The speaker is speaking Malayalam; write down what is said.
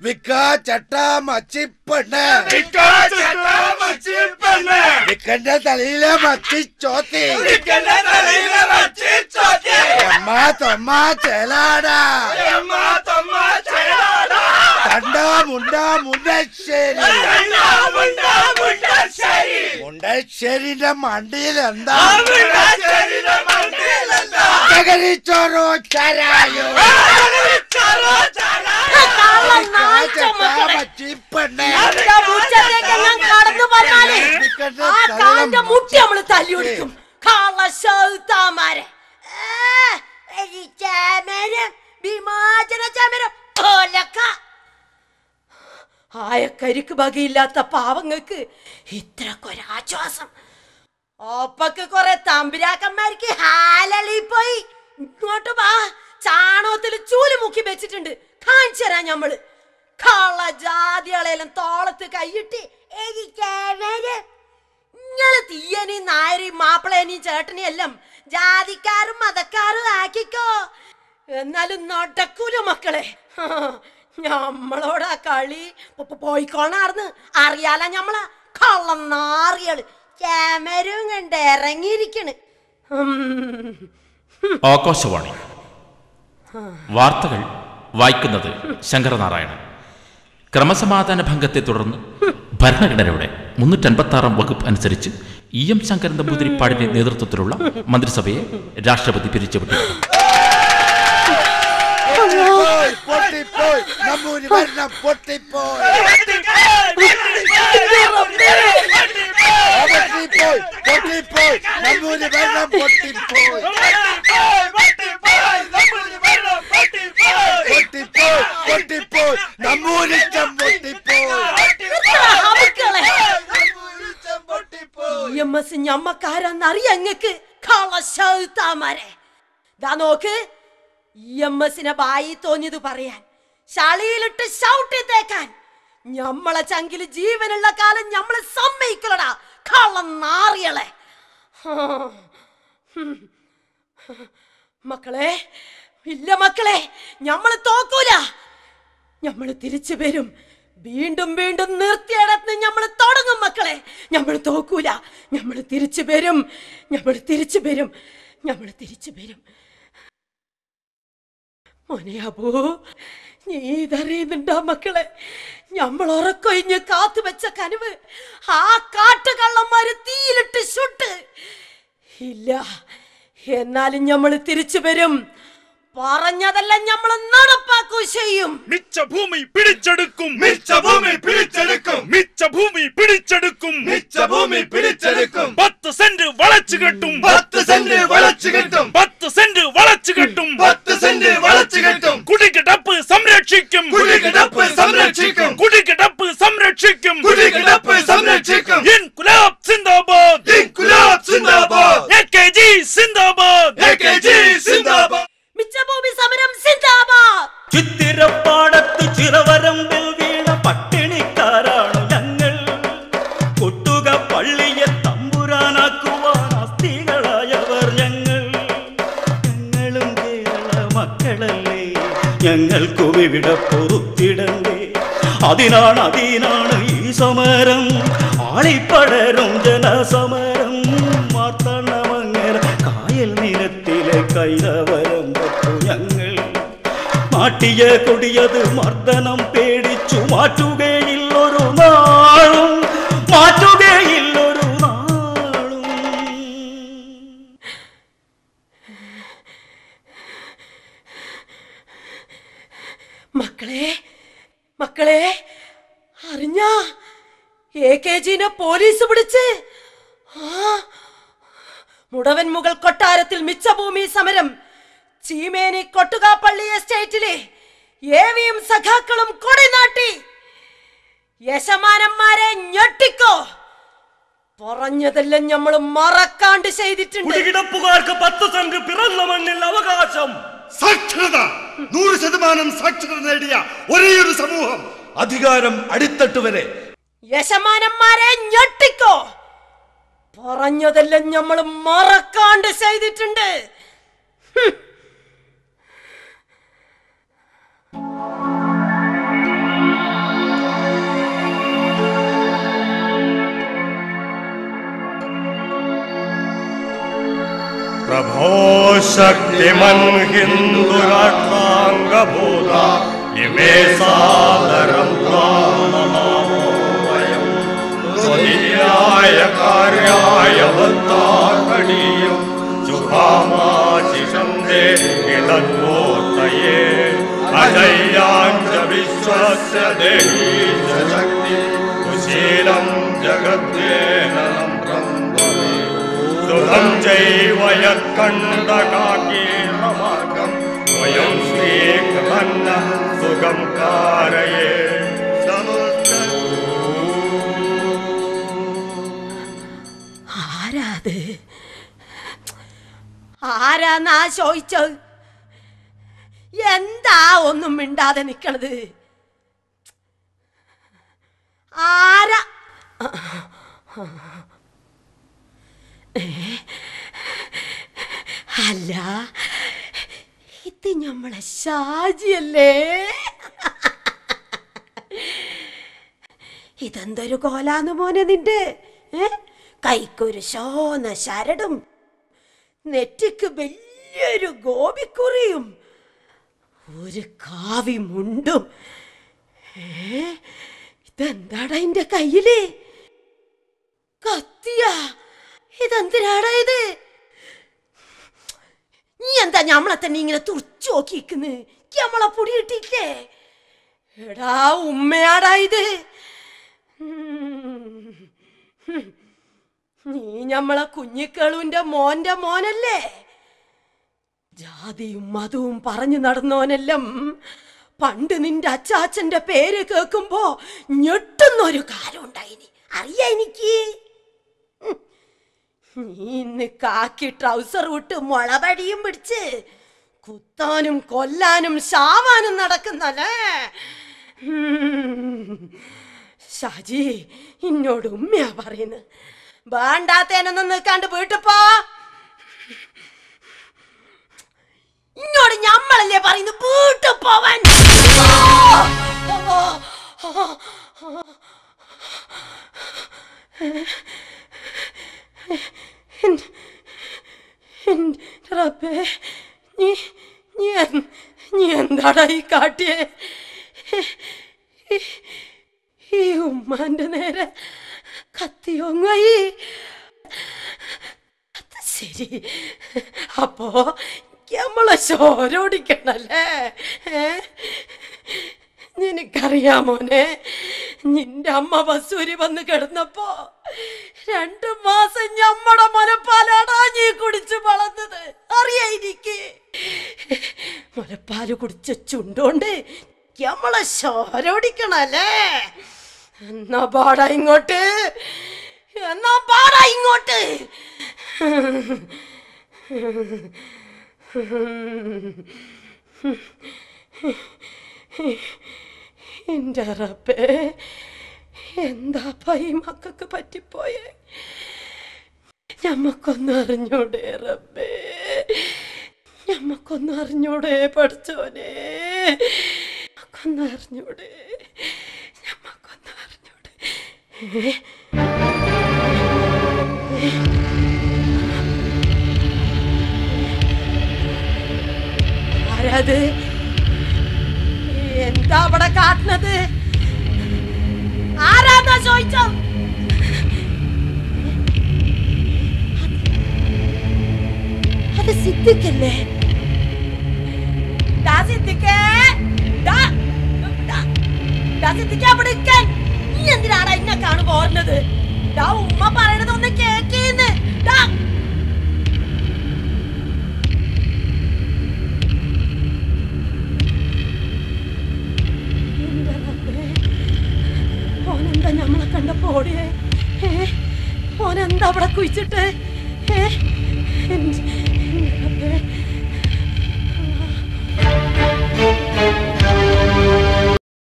വിക്കാ ചട്ടാ മച്ചിപ്പെണ്ണ് വിക്കന്റെ തലയിലെ മച്ചിച്ചോത്തി എമ്മ തൊമ്മ ചേലാടാ തണ്ട മുണ്ട മുണ്ടശ്ശേരി മുണ്ടശ്ശേരിന്റെ മണ്ടിയിൽ എന്താ ചകരിച്ചോറോ ചരായോ മുട്ടി നമ്മള് തല്ലിയൊടിക്കും. ആയക്കരിക്ക് വകയില്ലാത്ത പാവങ്ങൾക്ക് ഇത്രക്കൊരാശ്വാസം. ഒപ്പക്ക് കൊറേ തമ്പുരാക്കന്മാർക്ക് ഹാലളി പോയി. ഇങ്ങോട്ട് വാ, ചാണകത്തിൽ ചൂല് മുക്കി വെച്ചിട്ടുണ്ട്, കാണിച്ചു തരാം ഞമ്മള്. കള്ള ജാതികളെല്ലാം തോളത്ത് കൈയിട്ട് ഇങ്ങള് തീയനി നായരി മാപ്പിളേനെയും ചേട്ടനെയും എല്ലാം ജാതിക്കാരും മതക്കാരും ആക്കിക്കോ. എന്നാലും നടക്കൂല മക്കളെ. ഞമ്മളോടാ കളി പോയിക്കോണാർന്ന് അറിയാല. ഞമ്മളാ കള്ളനാറികള് ക്യാമറയും കണ്ട് ഇറങ്ങിയിരിക്കണ്. ആകാശവാണി വാർത്തകൾ വായിക്കുന്നത് ശങ്കരനാരായണൻ. ക്രമസമാധാന ഭംഗത്തെ തുടർന്ന് ഭരണഘടനയുടെ 356 വകുപ്പ് അനുസരിച്ച് EM ശങ്കരൻ നമ്പൂതിരിപ്പാടിന്റെ നേതൃത്വത്തിലുള്ള മന്ത്രിസഭയെ രാഷ്ട്രപതി പിരിച്ചുവിട്ടു. ഞമ്മക്കാരെന്നറിയങ്ങക്ക് കളശാമാരെ. ദാ നോക്ക്, EMSനെ ബായി തോന്നിയത് പറയാൻ, ശളിയിലിട്ട് ഷൗട്ടി തേക്കാൻ ഞമ്മളെ ചങ്കില് ജീവനുള്ള കാലം ഞമ്മള് സമ്മതിക്കലടാ കള്ളനാറികളെ. മക്കളെ, ഇല്ല മക്കളെ, ഞമ്മള് തോക്കൂല. ഞമ്മള് തിരിച്ചു വരും. വീണ്ടും വീണ്ടും നിർത്തിയിടത്ത് ഞമ്മള് തുടങ്ങും മക്കളെ. ഞമ്മള് തോക്കൂല. ഞമ്മള് തിരിച്ചു വരും. ഞമ്മള് തിരിച്ചു വരും. ഞമ്മള് തിരിച്ചു വരും. മോനെ അബൂ, നീ ഇതറിയുന്നുണ്ടോ മക്കളെ? ഞമ്മൾ ഉറക്കൊഴിഞ്ഞ് കാത്തുവെച്ച കനവ് ആ കാട്ടുകള്ളന്മാര് തീയിലിട്ട് ചുട്ട് ഇല്ല. എന്നാലും ഞമ്മള് തിരിച്ചു വരും. പറഞ്ഞതെല്ലാം ഞമ്മള് നടപ്പാക്കൂ ചെയ്യും. മിച്ചഭൂമി പിടിച്ചെടുക്കും. മിച്ചഭൂമി പിടിച്ചെടുക്കും. മിച്ചഭൂമി പിടിച്ചെടുക്കും. മിച്ചഭൂമി പിടിച്ചെടുക്കും. 10 സെന്റ് വളച്ചു കെട്ടും. 10 സെന്റ് വളച്ചു കെട്ടും. 10 സെന്റ് വളച്ചു കെട്ടും. 10 സെന്റ് വളച്ചു കെട്ടും. കുടികിടപ്പ് സംരക്ഷിക്കും. കുടികിടപ്പ് സംരക്ഷിക്കും. കുടികിടപ്പ് സംരക്ഷിക്കും. കുടികിടപ്പ് സംരക്ഷിക്കും. ഇൻകുലാബ് സിന്ദാബാദ്. ഇൻകുലാബ് സിന്ദാബാദ്. AKG സിന്ദാബാദ്. AKG സിന്ദാബാദ്. മിച്ചഭൂമി സമരം സിന്ദാബാദ്. ചിത്തിരപ്പാടത്ത് ചിറവരമ്പിൽ വീണ പട്ടിണിക്കാരാണ് ഞങ്ങൾ. കൊട്ടുക പള്ളിയെ തമ്പുരാനാക്കുവാൻ അസ്ഥികളായവർ ഞങ്ങൾ. ഞങ്ങളും കേരള മക്കളല്ലേ, ഞങ്ങൾക്കും ഇവിടെ പൊറുത്തിടണ്ടേ. അതിനാണ് ഈ സമരം, ആളിപ്പടരും ജനസമരം. മാർത്തണ്ണമങ്ങര കായൽ നിരത്തിലെ കൈതവരം ഞങ്ങൾ. നാട്ടിയ കൊടിയത് മർദ്ദനം പേടിച്ചു മാറ്റുകയില്ലൊരു നാളും, മാറ്റുകയില്ലൊരു നാളും. മക്കളെ, മക്കളെ, അറിഞ്ഞ AKGനെ പോലീസ് പിടിച്ച്. മുടവൻ മുകൾ കൊട്ടാരത്തിൽ മിച്ചഭൂമി സമരം. ചീമേനി കൊട്ടുകാപ്പള്ളി എസ്റ്റേറ്റിലെ ഏവിയും സഖാക്കളും കൊടിനാട്ടി. യശമാനന്മാരെ ഞെട്ടിക്കോ. പറഞ്ഞതെല്ലാം ഞമ്മള് മറക്കാണ്ട് ചെയ്തിട്ടുണ്ട്. കുടികിടപ്പുകാർക്ക് 10 സെന്റ് പിറന്ന മണ്ണിൽ അവകാശം. സാക്ഷരത 100% സാക്ഷരത നേടിയ ഒരേയൊരു സമൂഹം. അധികാരം അടിത്തട്ട് വരെ. യശമാനന്മാരെ ഞെട്ടിക്കോ. പറഞ്ഞതെല്ലാം ഞമ്മള് മറക്കാണ്ട് ചെയ്തിട്ടുണ്ട്. शक्तिमन् हिन्दुराष्ट्राङ्गभूता इमे सादरं नमामो वयं त्वदीयाय कार्याय बद्धाकणीयं शुभामाशिषं देहि तद्मूर्तये अजय्याञ्च विश्वस्य देहि च शक्ति कुशीलं जगद्वेदनं ब्रह्मवे सुखं चैव यत्कण्डकाकीर्णमार्गं वयं श्रीकृतन्न सुखं कारये ആരാത് ആരാന്നാ ചോദിച്ചത് എന്താ ഒന്നും മിണ്ടാതെ നിക്കണത് ആരാ അല്ല ഇത് നമ്മളെ ഷാജിയല്ലേ ഇതെന്തൊരു കോലാന്ന് മോനെ നിന്റെ കൈക്കൊരു ശോന ശരടും നെറ്റിക്ക് വലിയൊരു ഗോപിക്കുറിയും ഒരു കാവി മുണ്ടും ഇതെന്താടാ എന്റെ കയ്യില് കത്തിയാ ഇതെന്തിനാടാ ഇത് നീ എന്താ ഞമ്മളെ തന്നെ ഇങ്ങനെ തുറച്ചു നോക്കിയിരിക്കുന്നു നമ്മളെ പൊടി കിട്ടിയില്ലേ എടാ ഉമ്മയാടാ ഇത് നീ ഞമ്മളെ കുഞ്ഞിക്കളുവിന്റെ മോന്റെ മോനല്ലേ ജാതിയും മതവും പറഞ്ഞു നടന്നോനെല്ലാം പണ്ട് നിന്റെ അച്ചാച്ചന്റെ പേര് കേൾക്കുമ്പോ ഞെട്ടുന്നൊരു കാലം ഉണ്ടായിനി അറിയാ എനിക്ക് നീ ഇന്ന് കാക്കി ട്രൗസർ വിട്ട് മുളപടിയും പിടിച്ച് കുത്താനും കൊല്ലാനും ശാവാനും നടക്കുന്നല്ലേ ഷാജി എന്നോട് ഉമ്മയാ പറയുന്നത് വേണ്ടാത്തേനൊന്നും നിൽക്കാണ്ട് വീട്ടിപ്പോ ഇങ്ങോട്ട് ഞമ്മളല്ലേ പറയുന്നു വീട്ടു പോവാൻ റബ്ബേ നീ എന്താടാ ഈ കാട്ടിയേ ഈ ഉമ്മാന്റെ നേരെ കത്തിയൊങ്ങായി ശരി അപ്പോ നമ്മളെ ചോരോടിക്കണല്ലേ നിനക്കറിയാമോനെ നിന്റെ അമ്മ ബസൂരി വന്ന് കിടന്നപ്പോ 2 മാസം ഞമ്മടെ മുലപ്പാലാടാ നീ കുടിച്ചു വളർന്നത് അറിയാ എനിക്ക് മുലപ്പാല് കുടിച്ച ചുണ്ടോണ്ട് നമ്മളെ ചോരോടിക്കണല്ലേ എന്നാ പാടാ ഇങ്ങോട്ട് എന്റെ റബ്ബേ എന്താ ഈ മക്കൾക്ക് പറ്റിപ്പോയേ ഞമ്മക്കൊന്നും അറിഞ്ഞൂടെ റബ്ബേ ഞമ്മക്കൊന്നും അറിഞ്ഞൂടെ പഠിച്ചോനെ ഞമ്മക്കൊന്നും അറിഞ്ഞൂടെ ആരാത് എന്താ അവിടെ കാട്ടുന്നത് ആരാന്നാ ചോദിച്ചോ അത് സിദ്ദിഖല്ലേ നീ എന്തിനാടാ ഇന്നെ കാണുമ്പോ ഓർന്നത് ഉമ്മ പറയണത് ഒന്ന് കേക്കേന്ന് ഓനെന്താ ഞമ്മളെ കണ്ടപ്പോ ഓടിയേ ഓനെന്താ അവിടെ കുഴിച്ചിട്ട്